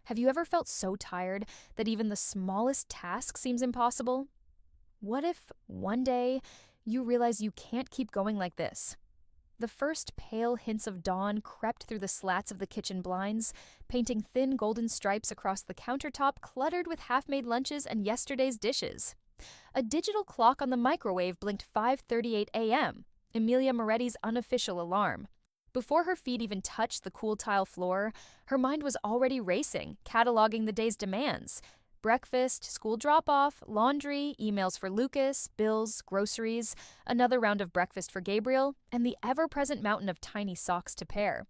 Have you ever felt so tired that even the smallest task seems impossible? What if one day you realize you can't keep going like this? The first pale hints of dawn crept through the slats of the kitchen blinds, painting thin golden stripes across the countertop cluttered with half-made lunches and yesterday's dishes. A digital clock on the microwave blinked 5:38 a.m., Emilia Moretti's unofficial alarm. Before her feet even touched the cool tile floor, her mind was already racing, cataloging the day's demands. Breakfast, school drop-off, laundry, emails for Lucas, bills, groceries, another round of breakfast for Gabriel, and the ever-present mountain of tiny socks to pair.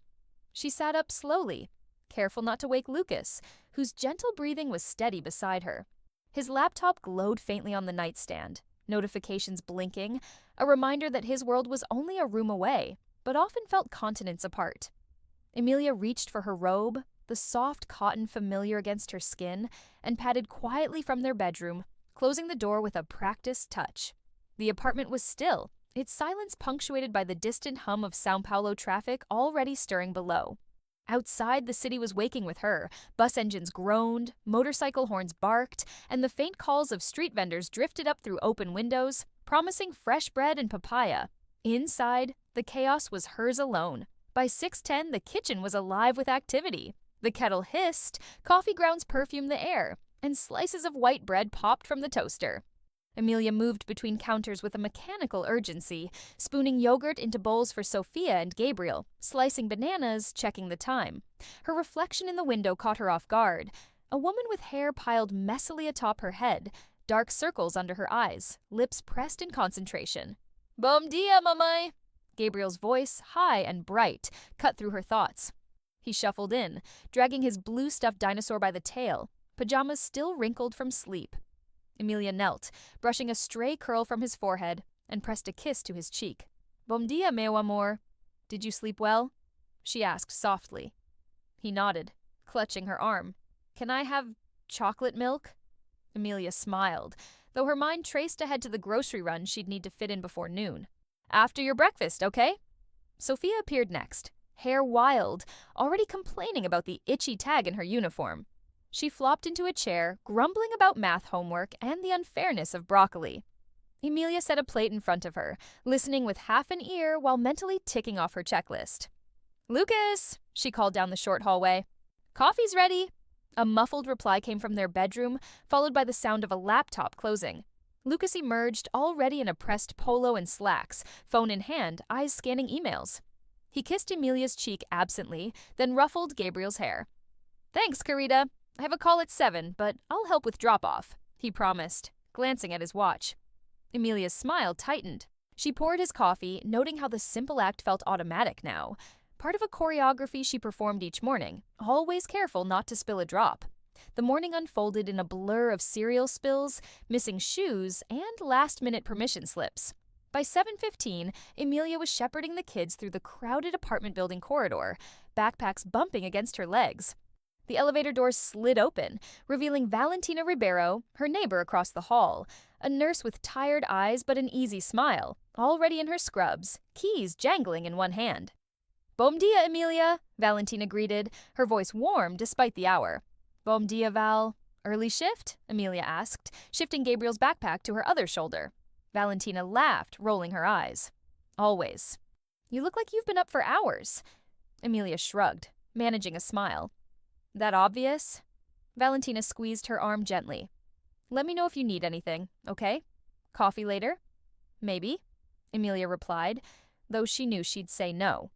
She sat up slowly, careful not to wake Lucas, whose gentle breathing was steady beside her. His laptop glowed faintly on the nightstand, notifications blinking, a reminder that his world was only a room away, but often felt continents apart. Emilia reached for her robe, the soft cotton familiar against her skin, and padded quietly from their bedroom, closing the door with a practiced touch. The apartment was still, its silence punctuated by the distant hum of São Paulo traffic already stirring below. Outside, the city was waking with her. Bus engines groaned, motorcycle horns barked, and the faint calls of street vendors drifted up through open windows, promising fresh bread and papaya. Inside, the chaos was hers alone. By 6:10, the kitchen was alive with activity. The kettle hissed, coffee grounds perfumed the air, and slices of white bread popped from the toaster. Emilia moved between counters with a mechanical urgency, spooning yogurt into bowls for Sophia and Gabriel, slicing bananas, checking the time. Her reflection in the window caught her off guard. A woman with hair piled messily atop her head, dark circles under her eyes, lips pressed in concentration. "Bom dia, mamãe!" Gabriel's voice, high and bright, cut through her thoughts. He shuffled in, dragging his blue stuffed dinosaur by the tail, pajamas still wrinkled from sleep. Emilia knelt, brushing a stray curl from his forehead, and pressed a kiss to his cheek. "Bom dia, meu amor." "Did you sleep well?" she asked softly. He nodded, clutching her arm. "Can I have chocolate milk?" Emilia smiled, though her mind traced ahead to the grocery run she'd need to fit in before noon. "After your breakfast, okay?" Sophia appeared next, hair wild, already complaining about the itchy tag in her uniform. She flopped into a chair, grumbling about math homework and the unfairness of broccoli. Emilia set a plate in front of her, listening with half an ear while mentally ticking off her checklist. "Lucas!" she called down the short hallway. "Coffee's ready!" A muffled reply came from their bedroom, followed by the sound of a laptop closing. Lucas emerged, already in a pressed polo and slacks, phone in hand, eyes scanning emails. He kissed Emilia's cheek absently, then ruffled Gabriel's hair. "Thanks, Carita. I have a call at 7, but I'll help with drop-off," he promised, glancing at his watch. Emilia's smile tightened. She poured his coffee, noting how the simple act felt automatic now, part of a choreography she performed each morning, always careful not to spill a drop. The morning unfolded in a blur of cereal spills, missing shoes, and last-minute permission slips. By 7:15, Emilia was shepherding the kids through the crowded apartment building corridor, backpacks bumping against her legs. The elevator doors slid open, revealing Valentina Ribeiro, her neighbor across the hall, a nurse with tired eyes but an easy smile, already in her scrubs, keys jangling in one hand. "Bom dia, Emilia," Valentina greeted, her voice warm despite the hour. "Bom dia, Val." "Early shift?" Emilia asked, shifting Gabriel's backpack to her other shoulder. Valentina laughed, rolling her eyes. "Always." "You look like you've been up for hours." Emilia shrugged, managing a smile. "That obvious?" Valentina squeezed her arm gently. "Let me know if you need anything, okay? Coffee later?" "Maybe," Emilia replied, though she knew she'd say no.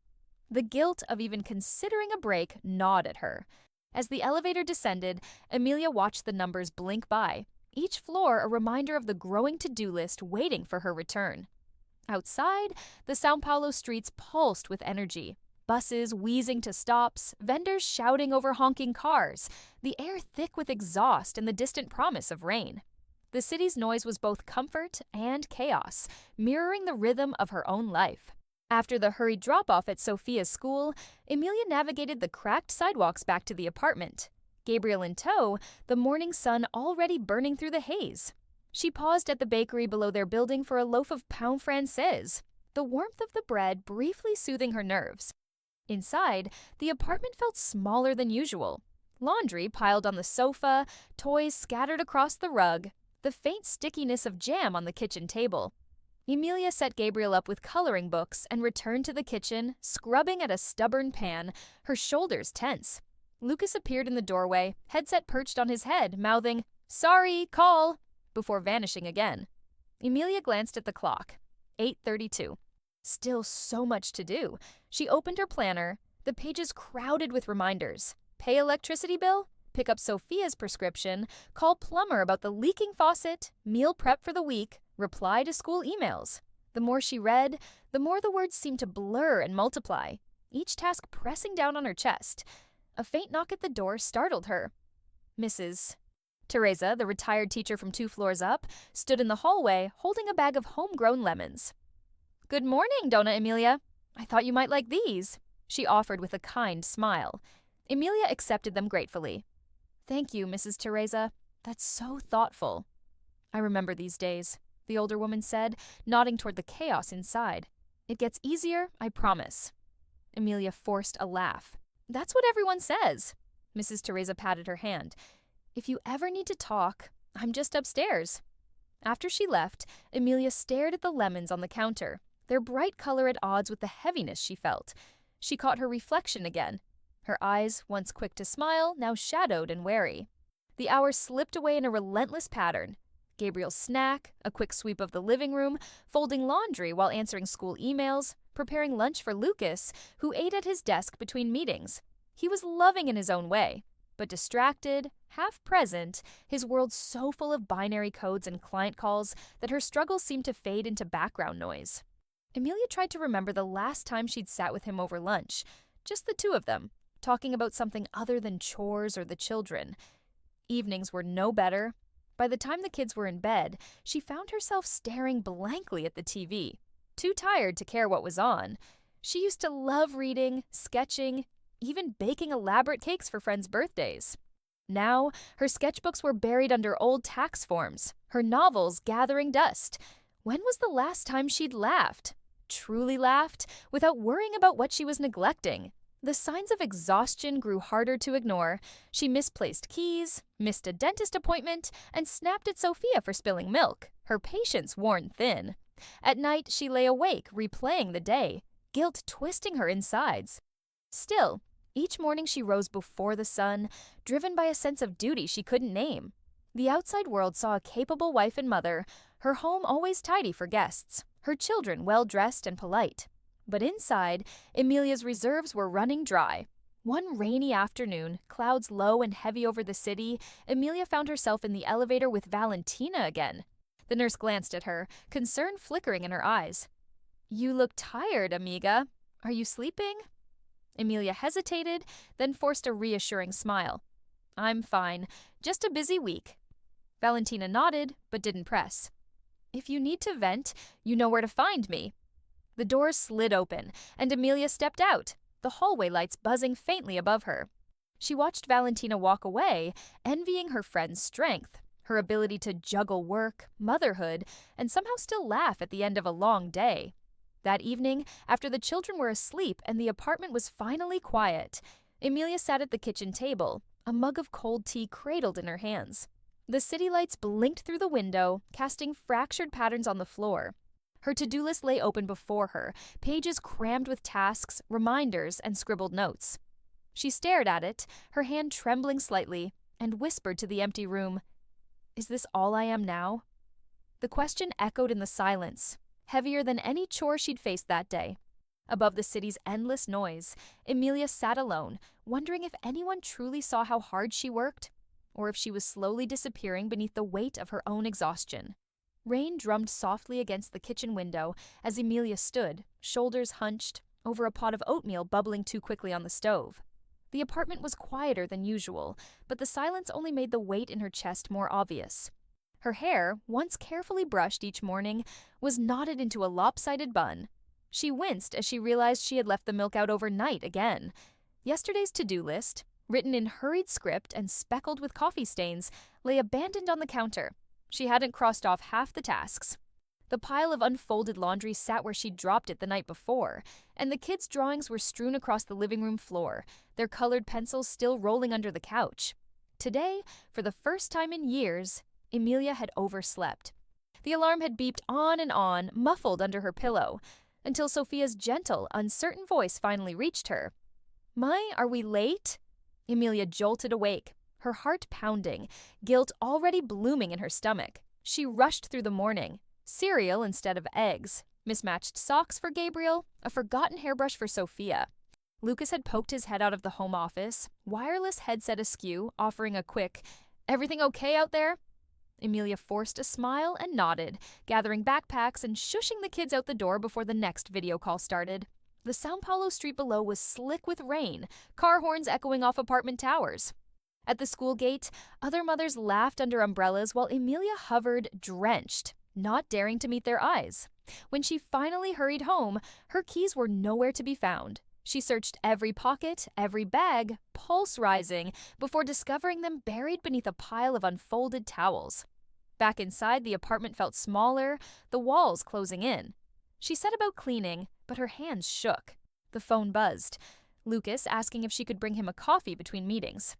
The guilt of even considering a break gnawed at her. As the elevator descended, Emilia watched the numbers blink by, each floor a reminder of the growing to-do list waiting for her return. Outside, the São Paulo streets pulsed with energy. Buses wheezing to stops, vendors shouting over honking cars, the air thick with exhaust and the distant promise of rain. The city's noise was both comfort and chaos, mirroring the rhythm of her own life. After the hurried drop-off at Sophia's school, Emilia navigated the cracked sidewalks back to the apartment. Gabriel in tow, the morning sun already burning through the haze. She paused at the bakery below their building for a loaf of pain française, the warmth of the bread briefly soothing her nerves. Inside, the apartment felt smaller than usual. Laundry piled on the sofa, toys scattered across the rug, the faint stickiness of jam on the kitchen table. Emilia set Gabriel up with coloring books and returned to the kitchen, scrubbing at a stubborn pan, her shoulders tense. Lucas appeared in the doorway, headset perched on his head, mouthing, "Sorry, call," before vanishing again. Emilia glanced at the clock. 8:32. Still so much to do. She opened her planner, the pages crowded with reminders. Pay electricity bill, pick up Sophia's prescription, call plumber about the leaking faucet, meal prep for the week, reply to school emails. The more she read, the more the words seemed to blur and multiply, each task pressing down on her chest. A faint knock at the door startled her. Mrs. Teresa, the retired teacher from 2 floors up, stood in the hallway holding a bag of homegrown lemons. "Good morning, Donna Emilia. I thought you might like these," she offered with a kind smile. Emilia accepted them gratefully. "Thank you, Mrs. Teresa. That's so thoughtful." "I remember these days," the older woman said, nodding toward the chaos inside. "It gets easier, I promise." Emilia forced a laugh. "That's what everyone says." Mrs. Teresa patted her hand. "If you ever need to talk, I'm just upstairs." After she left, Emilia stared at the lemons on the counter, their bright color at odds with the heaviness she felt. She caught her reflection again. Her eyes, once quick to smile, now shadowed and wary. The hours slipped away in a relentless pattern. Gabriel's snack, a quick sweep of the living room, folding laundry while answering school emails, preparing lunch for Lucas, who ate at his desk between meetings. He was loving in his own way, but distracted, half present, his world so full of binary codes and client calls that her struggles seemed to fade into background noise. Emilia tried to remember the last time she'd sat with him over lunch, just the two of them, talking about something other than chores or the children. Evenings were no better. By the time the kids were in bed, she found herself staring blankly at the TV, too tired to care what was on. She used to love reading, sketching, even baking elaborate cakes for friends' birthdays. Now, her sketchbooks were buried under old tax forms, her novels gathering dust. When was the last time she'd laughed? Truly laughed, without worrying about what she was neglecting? The signs of exhaustion grew harder to ignore. She misplaced keys, missed a dentist appointment, and snapped at Sophia for spilling milk, her patience worn thin. At night, she lay awake, replaying the day, guilt twisting her insides. Still, each morning she rose before the sun, driven by a sense of duty she couldn't name. The outside world saw a capable wife and mother, her home always tidy for guests, her children well-dressed and polite. But inside, Emilia's reserves were running dry. One rainy afternoon, clouds low and heavy over the city, Emilia found herself in the elevator with Valentina again. The nurse glanced at her, concern flickering in her eyes. "You look tired, amiga. Are you sleeping?" Emilia hesitated, then forced a reassuring smile. "I'm fine. Just a busy week." Valentina nodded, but didn't press. "If you need to vent, you know where to find me." The doors slid open, and Emilia stepped out, the hallway lights buzzing faintly above her. She watched Valentina walk away, envying her friend's strength, her ability to juggle work, motherhood, and somehow still laugh at the end of a long day. That evening, after the children were asleep and the apartment was finally quiet, Emilia sat at the kitchen table, a mug of cold tea cradled in her hands. The city lights blinked through the window, casting fractured patterns on the floor. Her to-do list lay open before her, pages crammed with tasks, reminders, and scribbled notes. She stared at it, her hand trembling slightly, and whispered to the empty room, "Is this all I am now?" The question echoed in the silence, heavier than any chore she'd faced that day. Above the city's endless noise, Emilia sat alone, wondering if anyone truly saw how hard she worked, or if she was slowly disappearing beneath the weight of her own exhaustion. Rain drummed softly against the kitchen window as Emilia stood, shoulders hunched, over a pot of oatmeal bubbling too quickly on the stove. The apartment was quieter than usual, but the silence only made the weight in her chest more obvious. Her hair, once carefully brushed each morning, was knotted into a lopsided bun. She winced as she realized she had left the milk out overnight again. Yesterday's to-do list, written in hurried script and speckled with coffee stains, lay abandoned on the counter. She hadn't crossed off half the tasks. The pile of unfolded laundry sat where she'd dropped it the night before, and the kids' drawings were strewn across the living room floor, their colored pencils still rolling under the couch. Today, for the first time in years, Emilia had overslept. The alarm had beeped on, muffled under her pillow, until Sophia's gentle, uncertain voice finally reached her. "Mai, are we late?" Emilia jolted awake, her heart pounding, guilt already blooming in her stomach. She rushed through the morning. Cereal instead of eggs, mismatched socks for Gabriel, a forgotten hairbrush for Sophia. Lucas had poked his head out of the home office, wireless headset askew, offering a quick, "Everything okay out there?" Emilia forced a smile and nodded, gathering backpacks and shushing the kids out the door before the next video call started. The São Paulo street below was slick with rain, car horns echoing off apartment towers. At the school gate, other mothers laughed under umbrellas while Emilia hovered, drenched, not daring to meet their eyes. When she finally hurried home, her keys were nowhere to be found. She searched every pocket, every bag, pulse rising, before discovering them buried beneath a pile of unfolded towels. Back inside, the apartment felt smaller, the walls closing in. She set about cleaning, but her hands shook. The phone buzzed. Lucas asking if she could bring him a coffee between meetings.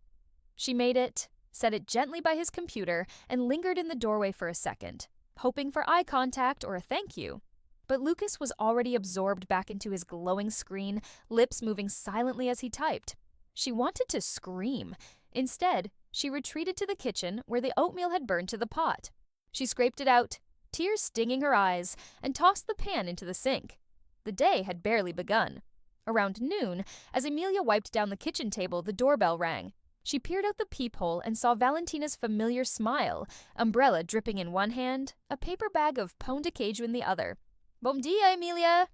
She made it, set it gently by his computer, and lingered in the doorway for a second, hoping for eye contact or a thank you. But Lucas was already absorbed back into his glowing screen, lips moving silently as he typed. She wanted to scream. Instead, she retreated to the kitchen where the oatmeal had burned to the pot. She scraped it out, tears stinging her eyes, and tossed the pan into the sink. The day had barely begun. Around noon, as Emilia wiped down the kitchen table, the doorbell rang. She peered out the peephole and saw Valentina's familiar smile, umbrella dripping in one hand, a paper bag of pão de queijo in the other. "Bom dia, Emilia."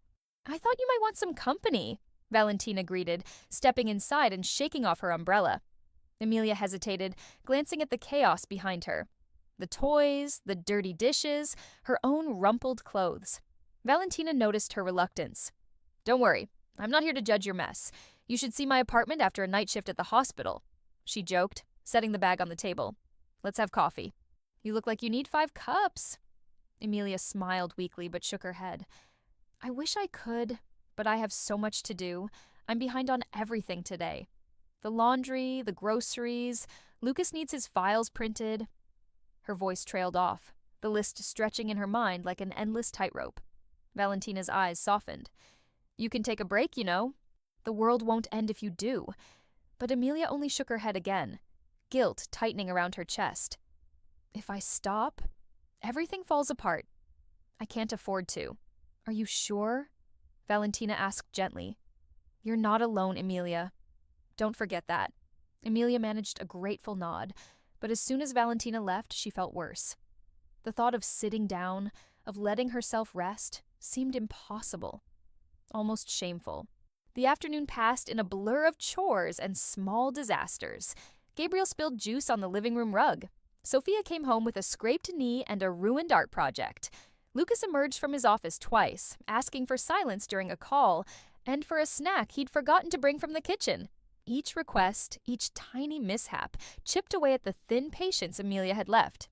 "I thought you might want some company," Valentina greeted, stepping inside and shaking off her umbrella. Emilia hesitated, glancing at the chaos behind her. The toys, the dirty dishes, her own rumpled clothes. Valentina noticed her reluctance. "Don't worry, I'm not here to judge your mess. You should see my apartment after a night shift at the hospital," she joked, setting the bag on the table. "Let's have coffee." "You look like you need 5 cups." Emilia smiled weakly but shook her head. "I wish I could, but I have so much to do. I'm behind on everything today. The laundry, the groceries, Lucas needs his files printed." Her voice trailed off, the list stretching in her mind like an endless tightrope. Valentina's eyes softened. "You can take a break, you know. The world won't end if you do." But Emilia only shook her head again, guilt tightening around her chest. "If I stop, everything falls apart. I can't afford to." "Are you sure?" Valentina asked gently. "You're not alone, Emilia. Don't forget that." Emilia managed a grateful nod, but as soon as Valentina left, she felt worse. The thought of sitting down, of letting herself rest, seemed impossible, almost shameful. The afternoon passed in a blur of chores and small disasters. Gabriel spilled juice on the living room rug. Sophia came home with a scraped knee and a ruined art project. Lucas emerged from his office twice, asking for silence during a call, and for a snack he'd forgotten to bring from the kitchen. Each request, each tiny mishap, chipped away at the thin patience Emilia had left.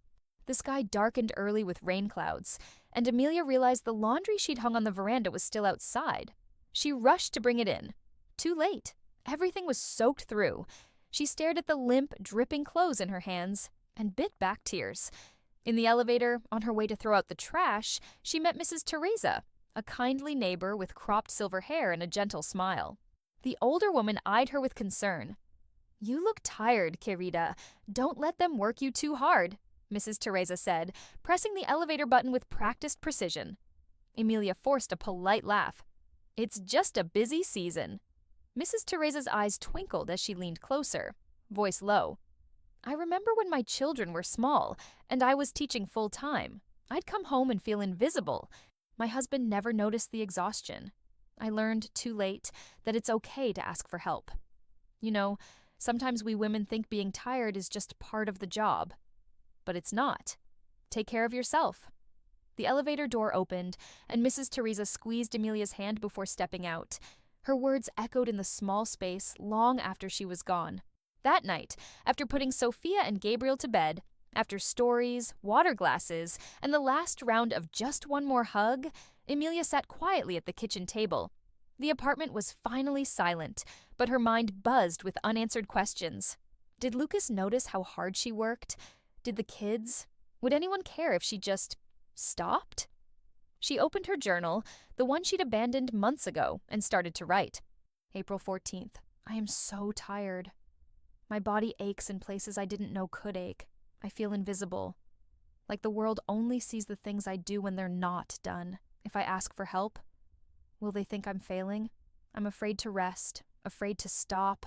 The sky darkened early with rain clouds, and Emilia realized the laundry she'd hung on the veranda was still outside. She rushed to bring it in. Too late. Everything was soaked through. She stared at the limp, dripping clothes in her hands and bit back tears. In the elevator, on her way to throw out the trash, she met Mrs. Teresa, a kindly neighbor with cropped silver hair and a gentle smile. The older woman eyed her with concern. "You look tired, querida. Don't let them work you too hard," Mrs. Teresa said, pressing the elevator button with practiced precision. Emilia forced a polite laugh. "It's just a busy season." Mrs. Teresa's eyes twinkled as she leaned closer, voice low. "I remember when my children were small, and I was teaching full-time. I'd come home and feel invisible. My husband never noticed the exhaustion. I learned too late that it's okay to ask for help. You know, sometimes we women think being tired is just part of the job. But it's not. Take care of yourself." The elevator door opened, and Mrs. Teresa squeezed Emilia's hand before stepping out. Her words echoed in the small space long after she was gone. That night, after putting Sophia and Gabriel to bed, After stories, water glasses, and the last round of just one more hug, Emilia sat quietly at the kitchen table. The apartment was finally silent, but her mind buzzed with unanswered questions. Did Lucas notice how hard she worked? Did the kids? Would anyone care if she just stopped? She opened her journal, the one she'd abandoned months ago, and started to write. April 14th. I am so tired. My body aches in places I didn't know could ache. I feel invisible. Like the world only sees the things I do when they're not done. If I ask for help, will they think I'm failing? I'm afraid to rest, afraid to stop,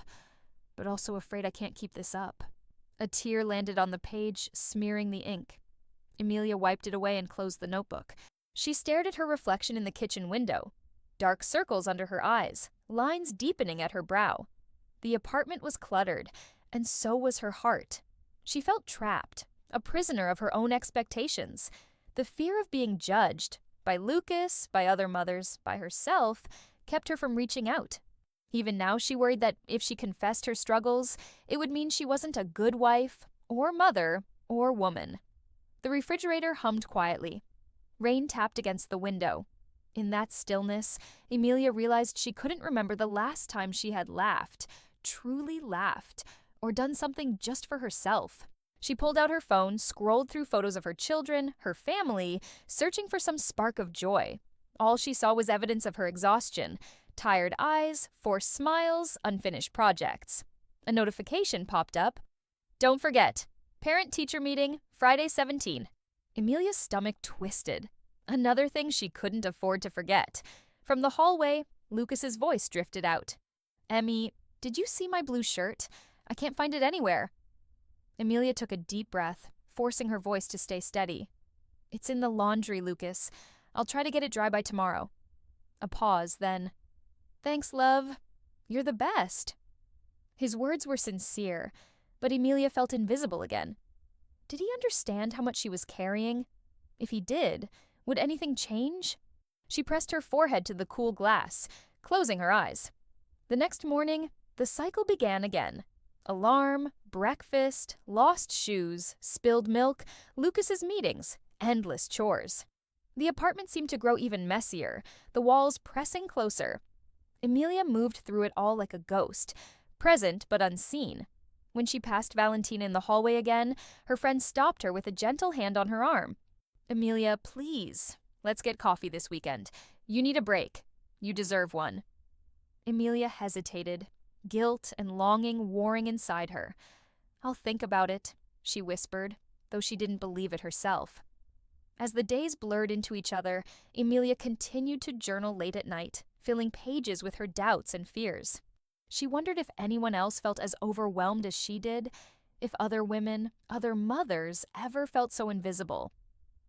but also afraid I can't keep this up. A tear landed on the page, smearing the ink. Emilia wiped it away and closed the notebook. She stared at her reflection in the kitchen window. Dark circles under her eyes, lines deepening at her brow. The apartment was cluttered, and so was her heart. She felt trapped, a prisoner of her own expectations. The fear of being judged, by Lucas, by other mothers, by herself, kept her from reaching out. Even now she worried that if she confessed her struggles, it would mean she wasn't a good wife, or mother, or woman. The refrigerator hummed quietly. Rain tapped against the window. In that stillness, Emilia realized she couldn't remember the last time she had laughed, truly laughed, or done something just for herself. She pulled out her phone, scrolled through photos of her children, her family, searching for some spark of joy. All she saw was evidence of her exhaustion. Tired eyes, forced smiles, unfinished projects. A notification popped up. Don't forget, parent-teacher meeting, Friday 17. Emilia's stomach twisted. Another thing she couldn't afford to forget. From the hallway, Lucas's voice drifted out. Emmy, did you see my blue shirt? I can't find it anywhere. Emilia took a deep breath, forcing her voice to stay steady. It's in the laundry, Lucas. I'll try to get it dry by tomorrow. A pause, then. Thanks, love. You're the best. His words were sincere, but Emilia felt invisible again. Did he understand how much she was carrying? If he did, would anything change? She pressed her forehead to the cool glass, closing her eyes. The next morning, the cycle began again. Alarm, breakfast, lost shoes, spilled milk, Lucas's meetings, endless chores. The apartment seemed to grow even messier, the walls pressing closer. Emilia moved through it all like a ghost, present but unseen. When she passed Valentina in the hallway again, her friend stopped her with a gentle hand on her arm. Emilia, please, let's get coffee this weekend. You need a break. You deserve one. Emilia hesitated, guilt and longing warring inside her. I'll think about it, she whispered, though she didn't believe it herself. As the days blurred into each other, Emilia continued to journal late at night, filling pages with her doubts and fears. She wondered if anyone else felt as overwhelmed as she did, if other women, other mothers, ever felt so invisible.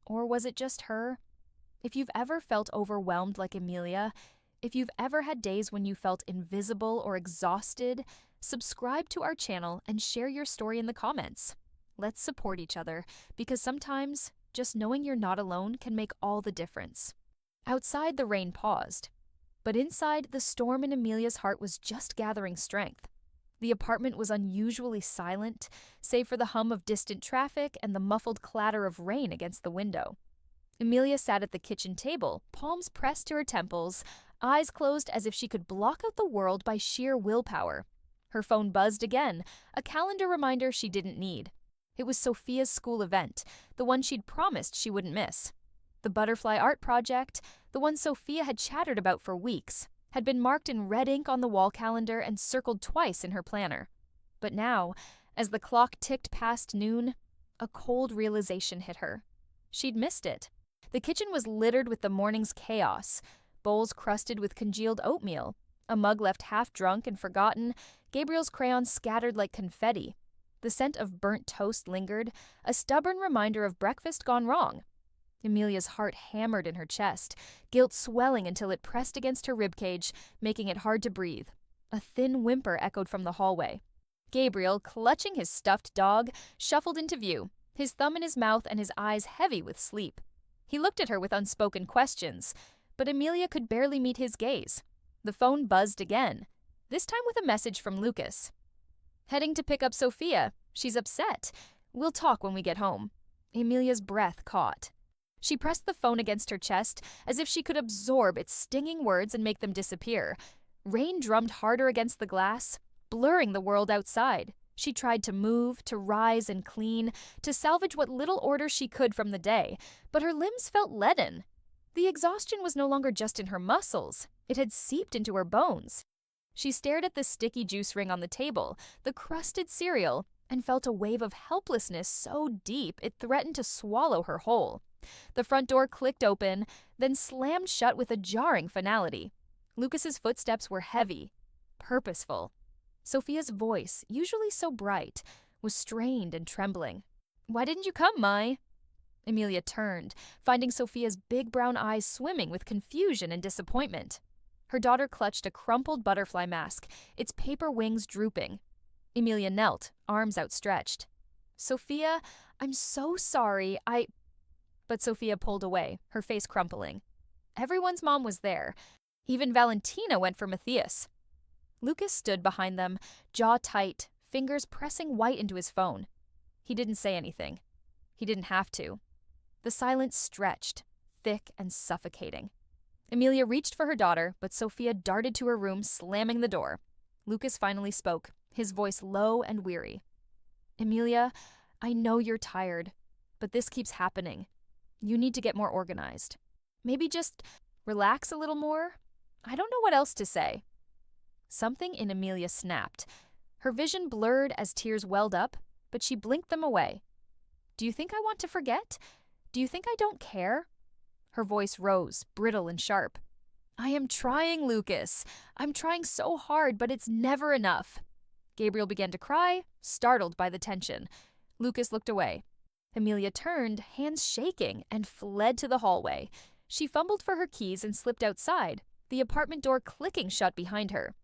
Or was it just her? If you've ever felt overwhelmed like Emilia, if you've ever had days when you felt invisible or exhausted, subscribe to our channel and share your story in the comments. Let's support each other, because sometimes just knowing you're not alone can make all the difference. Outside, the rain paused. But inside, the storm in Emilia's heart was just gathering strength. The apartment was unusually silent, save for the hum of distant traffic and the muffled clatter of rain against the window. Emilia sat at the kitchen table, palms pressed to her temples, eyes closed as if she could block out the world by sheer willpower. Her phone buzzed again, a calendar reminder she didn't need. It was Sophia's school event, the one she'd promised she wouldn't miss. The butterfly art project, the one Sophia had chattered about for weeks, had been marked in red ink on the wall calendar and circled twice in her planner. But now, as the clock ticked past noon, a cold realization hit her. She'd missed it. The kitchen was littered with the morning's chaos, bowls crusted with congealed oatmeal, a mug left half drunk and forgotten, Gabriel's crayons scattered like confetti. The scent of burnt toast lingered, a stubborn reminder of breakfast gone wrong. Emilia's heart hammered in her chest, guilt swelling until it pressed against her ribcage, making it hard to breathe. A thin whimper echoed from the hallway. Gabriel, clutching his stuffed dog, shuffled into view, his thumb in his mouth and his eyes heavy with sleep. He looked at her with unspoken questions, but Emilia could barely meet his gaze. The phone buzzed again, this time with a message from Lucas. Heading to pick up Sophia. She's upset. We'll talk when we get home." Emilia's breath caught. She pressed the phone against her chest as if she could absorb its stinging words and make them disappear. Rain drummed harder against the glass, blurring the world outside. She tried to move, to rise and clean, to salvage what little order she could from the day, but her limbs felt leaden. The exhaustion was no longer just in her muscles. It had seeped into her bones. She stared at the sticky juice ring on the table, the crusted cereal, and felt a wave of helplessness so deep it threatened to swallow her whole. The front door clicked open, then slammed shut with a jarring finality. Lucas's footsteps were heavy, purposeful. Sophia's voice, usually so bright, was strained and trembling. "Why didn't you come, Mai?" Emilia turned, finding Sophia's big brown eyes swimming with confusion and disappointment. Her daughter clutched a crumpled butterfly mask, its paper wings drooping. Emilia knelt, arms outstretched. "Sophia, I'm so sorry, But Sophia pulled away, her face crumpling. Everyone's mom was there. Even Valentina went for Matthias. Lucas stood behind them, jaw tight, fingers pressing white into his phone. He didn't say anything. He didn't have to. The silence stretched, thick and suffocating. Emilia reached for her daughter, but Sophia darted to her room, slamming the door. Lucas finally spoke, his voice low and weary. "Emilia, I know you're tired, but this keeps happening. You need to get more organized. Maybe just relax a little more? I don't know what else to say." Something in Emilia snapped. Her vision blurred as tears welled up, but she blinked them away. "Do you think I want to forget? Do you think I don't care?" Her voice rose, brittle and sharp. "I am trying, Lucas. I'm trying so hard, but it's never enough." Gabriel began to cry, startled by the tension. Lucas looked away. Emilia turned, hands shaking, and fled to the hallway. She fumbled for her keys and slipped outside, the apartment door clicking shut behind her.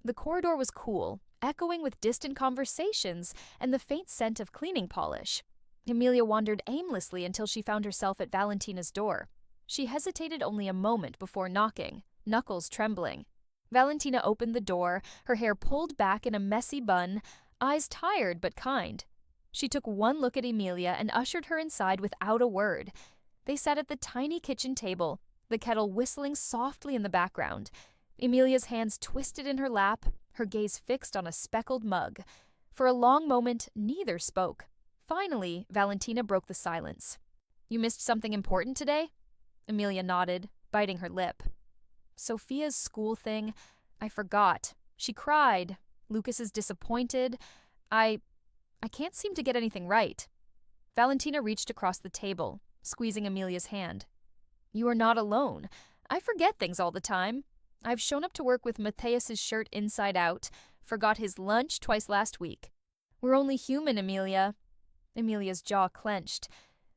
The corridor was cool, echoing with distant conversations and the faint scent of cleaning polish. Emilia wandered aimlessly until she found herself at Valentina's door. She hesitated only a moment before knocking, knuckles trembling. Valentina opened the door, her hair pulled back in a messy bun, eyes tired but kind. She took one look at Emilia and ushered her inside without a word. They sat at the tiny kitchen table, the kettle whistling softly in the background. Emilia's hands twisted in her lap, her gaze fixed on a speckled mug. For a long moment, neither spoke. Finally, Valentina broke the silence. "You missed something important today?" Emilia nodded, biting her lip. "Sophia's school thing. I forgot. She cried. Lucas is disappointed. I can't seem to get anything right." Valentina reached across the table, squeezing Emilia's hand. "You are not alone. I forget things all the time. I've shown up to work with Matthias's shirt inside out, forgot his lunch twice last week. We're only human, Emilia." Emilia's jaw clenched.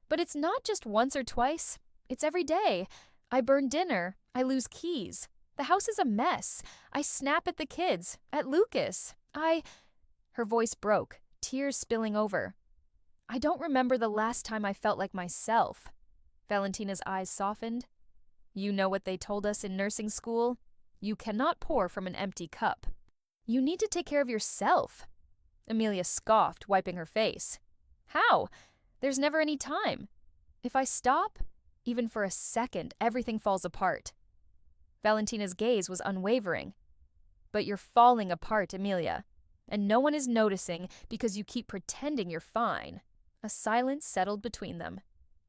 "But it's not just once or twice. It's every day. I burn dinner. I lose keys. The house is a mess. I snap at the kids, at Lucas. Her voice broke, tears spilling over. "I don't remember the last time I felt like myself." Valentina's eyes softened. "You know what they told us in nursing school? You cannot pour from an empty cup. You need to take care of yourself." Emilia scoffed, wiping her face. "How? There's never any time. If I stop, even for a second, everything falls apart." Valentina's gaze was unwavering. "But you're falling apart, Emilia. And no one is noticing because you keep pretending you're fine." A silence settled between them,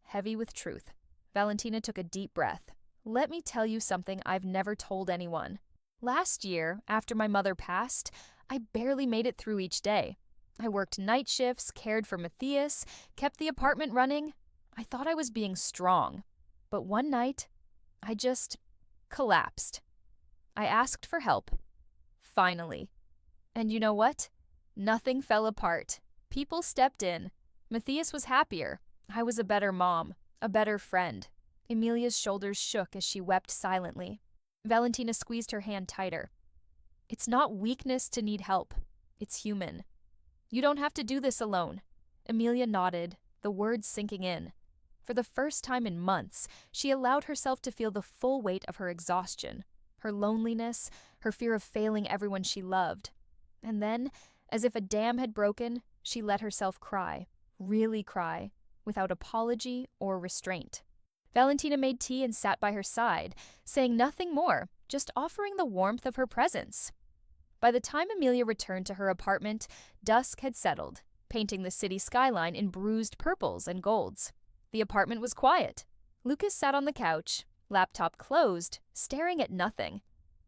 heavy with truth. Valentina took a deep breath. "Let me tell you something I've never told anyone. Last year, after my mother passed, I barely made it through each day. I worked night shifts, cared for Matthias, kept the apartment running. I thought I was being strong. But one night, I just collapsed. I asked for help. Finally. And you know what? Nothing fell apart. People stepped in. Matthias was happier. I was a better mom, a better friend." Emilia's shoulders shook as she wept silently. Valentina squeezed her hand tighter. "It's not weakness to need help. It's human. You don't have to do this alone." Emilia nodded, the words sinking in. For the first time in months, she allowed herself to feel the full weight of her exhaustion, her loneliness, her fear of failing everyone she loved. And then, as if a dam had broken, she let herself cry, really cry, without apology or restraint. Valentina made tea and sat by her side, saying nothing more, just offering the warmth of her presence. By the time Emilia returned to her apartment, dusk had settled, painting the city skyline in bruised purples and golds. The apartment was quiet. Lucas sat on the couch, laptop closed, staring at nothing.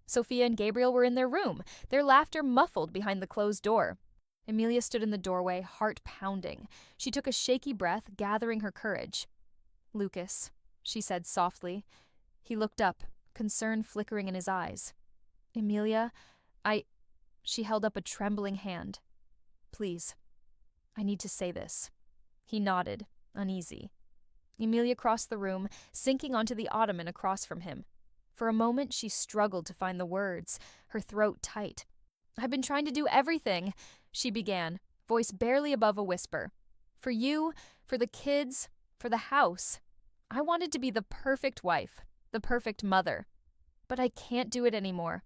Sophia and Gabriel were in their room, their laughter muffled behind the closed door. Emilia stood in the doorway, heart pounding. She took a shaky breath, gathering her courage. "Lucas," she said softly. He looked up, concern flickering in his eyes. "Emilia, She held up a trembling hand. "Please, I need to say this." He nodded, uneasy. Emilia crossed the room, sinking onto the ottoman across from him. For a moment, she struggled to find the words, her throat tight. "I've been trying to do everything," she began, voice barely above a whisper. "For you, for the kids, for the house. I wanted to be the perfect wife, the perfect mother. But I can't do it anymore.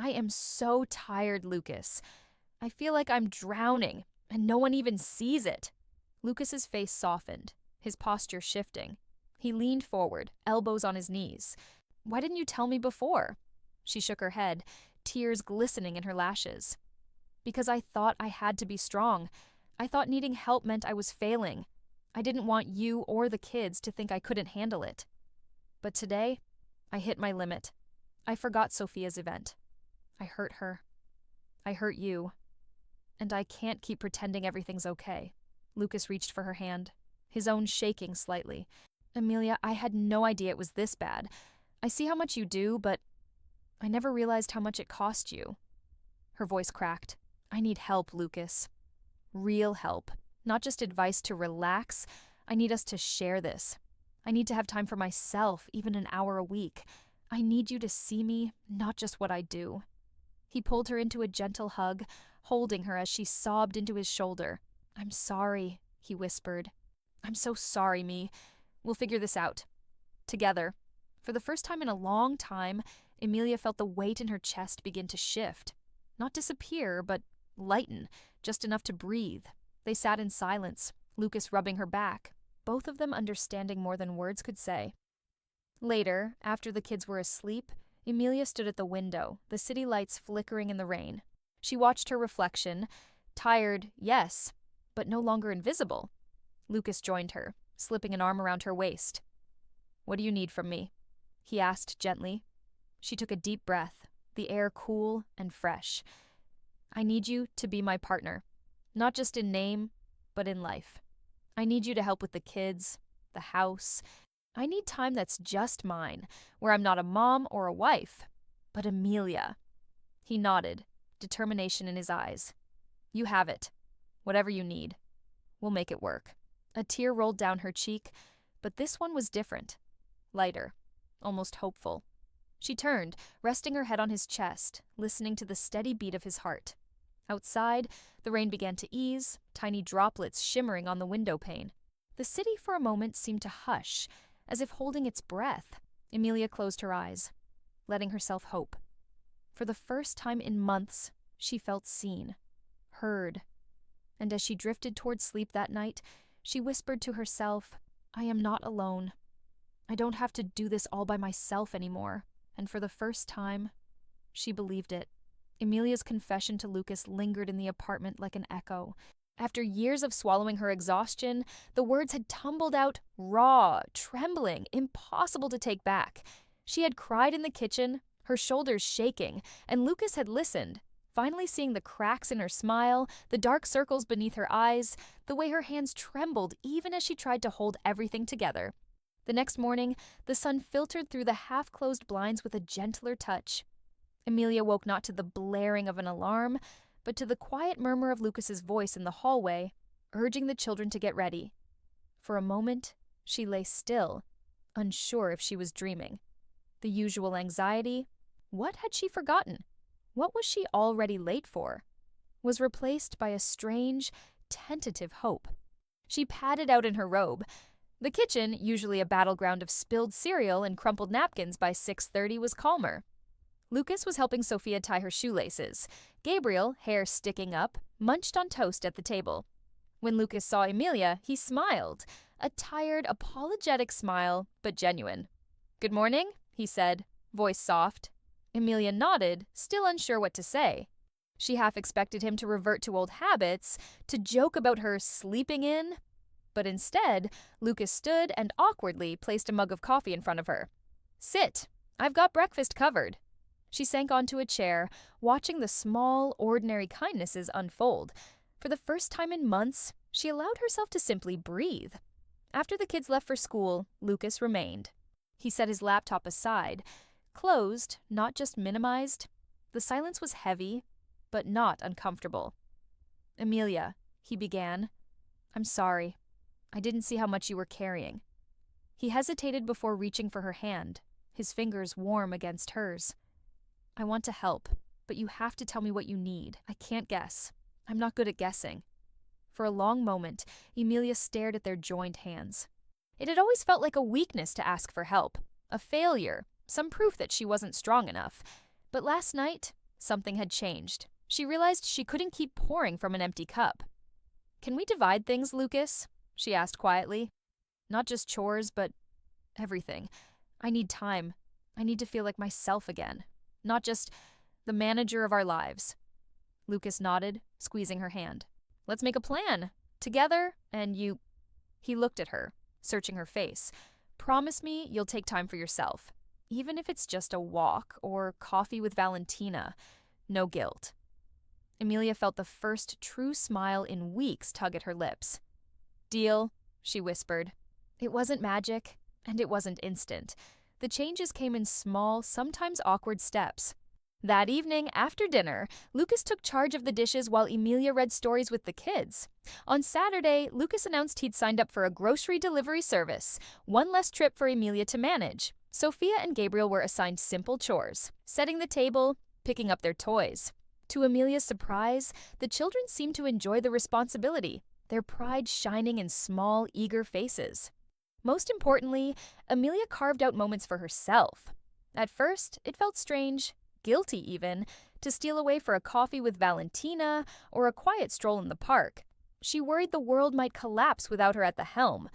I am so tired, Lucas. I feel like I'm drowning, and no one even sees it." Lucas's face softened, his posture shifting. He leaned forward, elbows on his knees. "Why didn't you tell me before?" She shook her head, tears glistening in her lashes. "Because I thought I had to be strong. I thought needing help meant I was failing. I didn't want you or the kids to think I couldn't handle it. But today, I hit my limit. I forgot Sophia's event. I hurt her. I hurt you. And I can't keep pretending everything's okay." Lucas reached for her hand, his own shaking slightly. "Emilia, I had no idea it was this bad. I see how much you do, but I never realized how much it cost you." Her voice cracked. "I need help, Lucas. Real help. Not just advice to relax. I need us to share this. I need to have time for myself, even an hour a week. I need you to see me, not just what I do." He pulled her into a gentle hug, holding her as she sobbed into his shoulder. "I'm sorry," he whispered. "I'm so sorry, me. We'll figure this out. Together." For the first time in a long time, Emilia felt the weight in her chest begin to shift. Not disappear, but lighten, just enough to breathe. They sat in silence, Lucas rubbing her back, both of them understanding more than words could say. Later, after the kids were asleep, Emilia stood at the window, the city lights flickering in the rain. She watched her reflection, tired, yes, but no longer invisible. Lucas joined her, slipping an arm around her waist. "What do you need from me?" he asked gently. She took a deep breath, the air cool and fresh. "I need you to be my partner, not just in name, but in life. I need you to help with the kids, the house. I need time that's just mine, where I'm not a mom or a wife, but Emilia." He nodded, determination in his eyes. "You have it. Whatever you need. We'll make it work." A tear rolled down her cheek, but this one was different. Lighter, almost hopeful. She turned, resting her head on his chest, listening to the steady beat of his heart. Outside, the rain began to ease, tiny droplets shimmering on the window pane. The city for a moment seemed to hush, as if holding its breath. Emilia closed her eyes, letting herself hope. For the first time in months, she felt seen, heard. And as she drifted toward sleep that night, she whispered to herself, "I am not alone. I don't have to do this all by myself anymore." And for the first time, she believed it. Emilia's confession to Lucas lingered in the apartment like an echo. After years of swallowing her exhaustion, the words had tumbled out raw, trembling, impossible to take back. She had cried in the kitchen, her shoulders shaking, and Lucas had listened, finally seeing the cracks in her smile, the dark circles beneath her eyes, the way her hands trembled even as she tried to hold everything together. The next morning, the sun filtered through the half-closed blinds with a gentler touch. Emilia woke not to the blaring of an alarm, but to the quiet murmur of Lucas's voice in the hallway, urging the children to get ready. For a moment, she lay still, unsure if she was dreaming. The usual anxiety, what had she forgotten? What was she already late for? Was replaced by a strange, tentative hope. She padded out in her robe. The kitchen, usually a battleground of spilled cereal and crumpled napkins by 6:30, was calmer. Lucas was helping Sophia tie her shoelaces. Gabriel, hair sticking up, munched on toast at the table. When Lucas saw Emilia, he smiled, a tired, apologetic smile, but genuine. "Good morning," he said, voice soft. Emilia nodded, still unsure what to say. She half expected him to revert to old habits, to joke about her sleeping in. But instead, Lucas stood and awkwardly placed a mug of coffee in front of her. "Sit. I've got breakfast covered." She sank onto a chair, watching the small, ordinary kindnesses unfold. For the first time in months, she allowed herself to simply breathe. After the kids left for school, Lucas remained. He set his laptop aside. Closed, not just minimized. The silence was heavy, but not uncomfortable. "Emilia," he began, "I'm sorry. I didn't see how much you were carrying." He hesitated before reaching for her hand, his fingers warm against hers. "I want to help, but you have to tell me what you need. I can't guess. I'm not good at guessing." For a long moment, Emilia stared at their joined hands. It had always felt like a weakness to ask for help, a failure, some proof that she wasn't strong enough. But last night, something had changed. She realized she couldn't keep pouring from an empty cup. "Can we divide things, Lucas?" she asked quietly. "Not just chores, but everything. I need time. I need to feel like myself again. Not just the manager of our lives." Lucas nodded, squeezing her hand. "Let's make a plan. Together, and you..." He looked at her, searching her face. "Promise me you'll take time for yourself. Even if it's just a walk or coffee with Valentina. No guilt." Emilia felt the first true smile in weeks tug at her lips. "Deal," she whispered. It wasn't magic, and it wasn't instant. The changes came in small, sometimes awkward steps. That evening, after dinner, Lucas took charge of the dishes while Emilia read stories with the kids. On Saturday, Lucas announced he'd signed up for a grocery delivery service, one less trip for Emilia to manage. Sophia and Gabriel were assigned simple chores, setting the table, picking up their toys. To Emilia's surprise, the children seemed to enjoy the responsibility, their pride shining in small, eager faces. Most importantly, Emilia carved out moments for herself. At first, it felt strange, guilty even, to steal away for a coffee with Valentina or a quiet stroll in the park. She worried the world might collapse without her at the helm.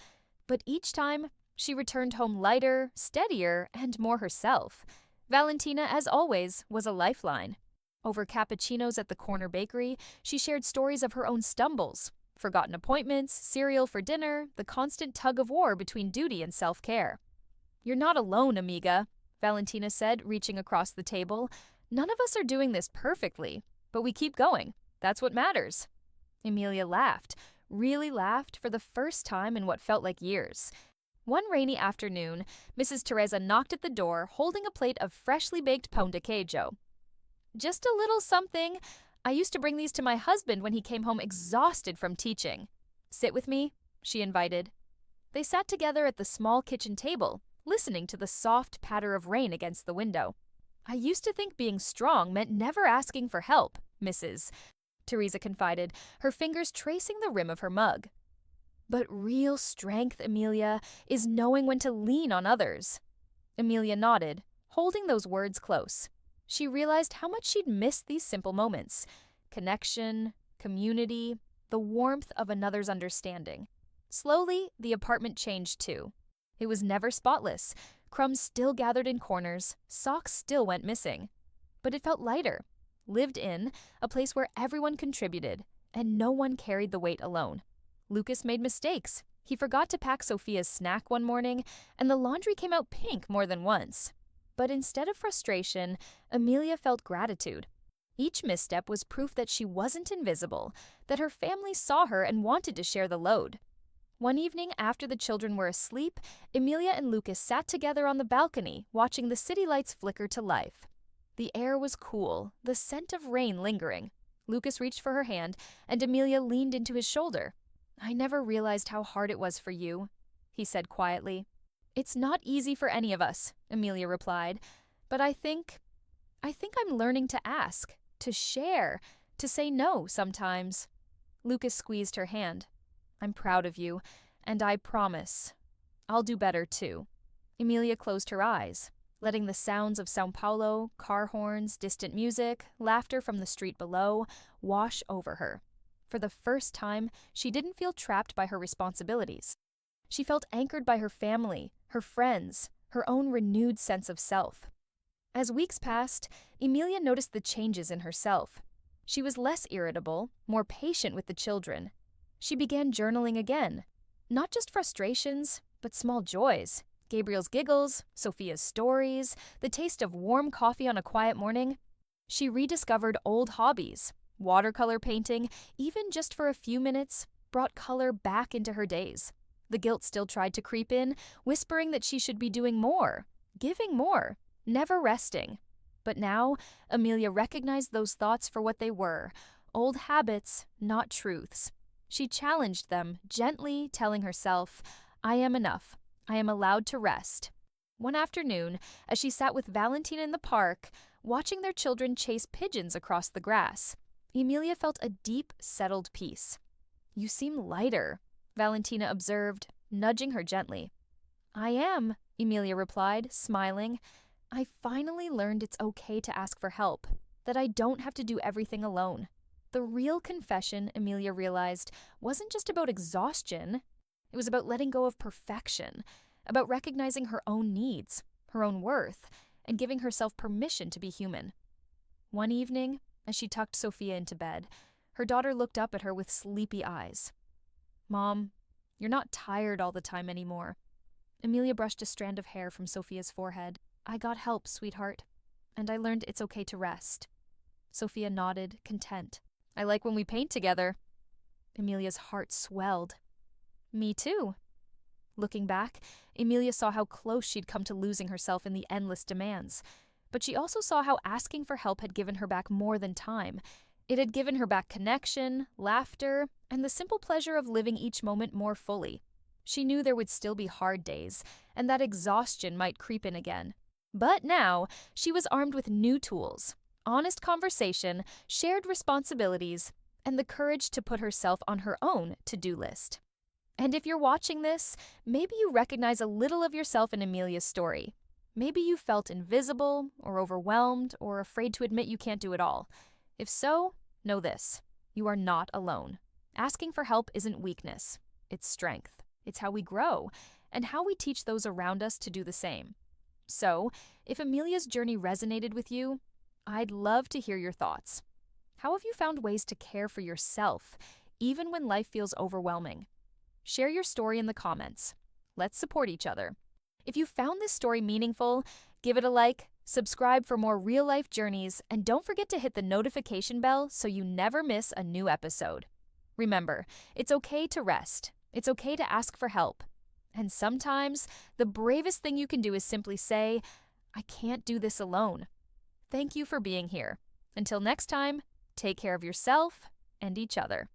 But each time, she returned home lighter, steadier, and more herself. Valentina, as always, was a lifeline. Over cappuccinos at the corner bakery, she shared stories of her own stumbles, forgotten appointments, cereal for dinner, the constant tug-of-war between duty and self-care. "You're not alone, amiga," Valentina said, reaching across the table. "None of us are doing this perfectly, but we keep going. That's what matters." Emilia laughed, really laughed for the first time in what felt like years. One rainy afternoon, Mrs. Teresa knocked at the door, holding a plate of freshly baked pão de queijo. "Just a little something. I used to bring these to my husband when he came home exhausted from teaching. Sit with me," she invited. They sat together at the small kitchen table, listening to the soft patter of rain against the window. "I used to think being strong meant never asking for help, Mrs." Teresa confided, her fingers tracing the rim of her mug. "But real strength, Emilia, is knowing when to lean on others." Emilia nodded, holding those words close. She realized how much she'd missed these simple moments. Connection, community, the warmth of another's understanding. Slowly, the apartment changed too. It was never spotless. Crumbs still gathered in corners, socks still went missing. But it felt lighter, lived in, a place where everyone contributed, and no one carried the weight alone. Lucas made mistakes. He forgot to pack Sophia's snack one morning, and the laundry came out pink more than once. But instead of frustration, Emilia felt gratitude. Each misstep was proof that she wasn't invisible, that her family saw her and wanted to share the load. One evening after the children were asleep, Emilia and Lucas sat together on the balcony, watching the city lights flicker to life. The air was cool, the scent of rain lingering. Lucas reached for her hand, and Emilia leaned into his shoulder. "I never realized how hard it was for you," he said quietly. "It's not easy for any of us," Emilia replied, "but I think I'm learning to ask, to share, to say no sometimes." Lucas squeezed her hand. "I'm proud of you, and I promise I'll do better too." Emilia closed her eyes, letting the sounds of São Paulo, car horns, distant music, laughter from the street below, wash over her. For the first time, she didn't feel trapped by her responsibilities. She felt anchored by her family, her friends, her own renewed sense of self. As weeks passed, Emilia noticed the changes in herself. She was less irritable, more patient with the children. She began journaling again. Not just frustrations, but small joys. Gabriel's giggles, Sophia's stories, the taste of warm coffee on a quiet morning. She rediscovered old hobbies. Watercolor painting, even just for a few minutes, brought color back into her days. The guilt still tried to creep in, whispering that she should be doing more, giving more, never resting. But now, Emilia recognized those thoughts for what they were, old habits, not truths. She challenged them, gently telling herself, I am enough. I am allowed to rest. One afternoon, as she sat with Valentina in the park, watching their children chase pigeons across the grass, Emilia felt a deep, settled peace. You seem lighter, Valentina observed, nudging her gently. I am, Emilia replied, smiling. I finally learned it's okay to ask for help, that I don't have to do everything alone. The real confession, Emilia realized, wasn't just about exhaustion. It was about letting go of perfection, about recognizing her own needs, her own worth, and giving herself permission to be human. One evening, as she tucked Sophia into bed, her daughter looked up at her with sleepy eyes. Mom, you're not tired all the time anymore. Emilia brushed a strand of hair from Sophia's forehead. I got help, sweetheart, and I learned it's okay to rest. Sophia nodded, content. I like when we paint together. Emilia's heart swelled. Me too. Looking back, Emilia saw how close she'd come to losing herself in the endless demands. But she also saw how asking for help had given her back more than time. It had given her back connection, laughter, and the simple pleasure of living each moment more fully. She knew there would still be hard days, and that exhaustion might creep in again. But now, she was armed with new tools, honest conversation, shared responsibilities, and the courage to put herself on her own to-do list. And if you're watching this, maybe you recognize a little of yourself in Emilia's story. Maybe you felt invisible, or overwhelmed, or afraid to admit you can't do it all. If so, know this: you are not alone. Asking for help isn't weakness, it's strength. It's how we grow, and how we teach those around us to do the same. So, if Emilia's journey resonated with you, I'd love to hear your thoughts. How have you found ways to care for yourself, even when life feels overwhelming? Share your story in the comments. Let's support each other. If you found this story meaningful, give it a like, subscribe for more real-life journeys, and don't forget to hit the notification bell so you never miss a new episode. Remember, it's okay to rest. It's okay to ask for help. And sometimes, the bravest thing you can do is simply say, I can't do this alone. Thank you for being here. Until next time, take care of yourself and each other.